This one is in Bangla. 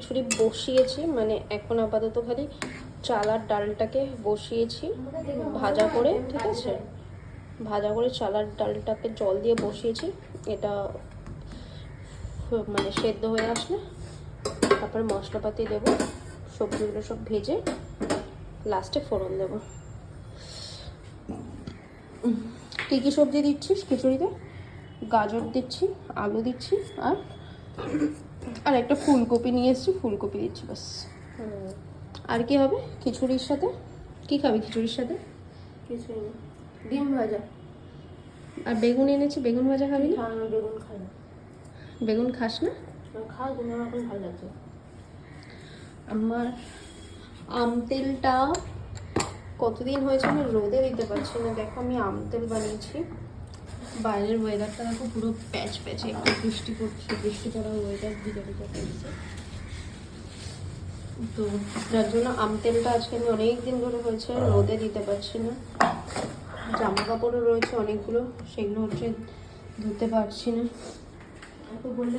খিচুড়ি বসিয়েছি, মানে এখন আপাতত খালি চাল আর ডালটাকে বসিয়েছি ভাজা করে, ঠিক আছে? ভাজা করে চাল আর ডালটাকে জল দিয়ে বসিয়েছি। এটা মানে সেদ্ধ হয়ে আসলে তারপরে মশলাপাতি দেবো, সবজিগুলো সব ভেজে লাস্টে ফোড়ন দেবো। কী কী সবজি দিচ্ছিস খিচুড়িতে? গাজর দিচ্ছি, আলু দিচ্ছি, আর একটা ফুলকপি নিয়ে এসেছি, ফুলকপি দিচ্ছি, ব্যাস। আর কি হবে খিচুড়ির সাথে? কি খাবি খিচুড়ির সাথে? কিছুই না, ডিম ভাজা। আর বেগুন এনেছি, বেগুন ভাজা খাবি না? আমি বেগুন খাই না। বেগুন খাস না? খাই, কিন্তু আমার এখন ভালো লাগছে। আমার আম তেলটা কতদিন হয়েছে আমি রোদে দিতে পারছি না। দেখো আমি আম তেল বানিয়েছি। বাইরের ওয়েদারটা দেখো পুরো প্যাচ প্যাচে, একটু বৃষ্টি পড়ছে, বৃষ্টি পড়া ওয়েদার, ভিজা ভিজা করছে। তো যার জন্য আম তেলটা আজকে আমি অনেক দিন ধরে হয়েছে রোদে দিতে পারছি না। জামা কাপড়ও রয়েছে অনেকগুলো, সেগুলো হচ্ছে ধুতে পারছি না। বললে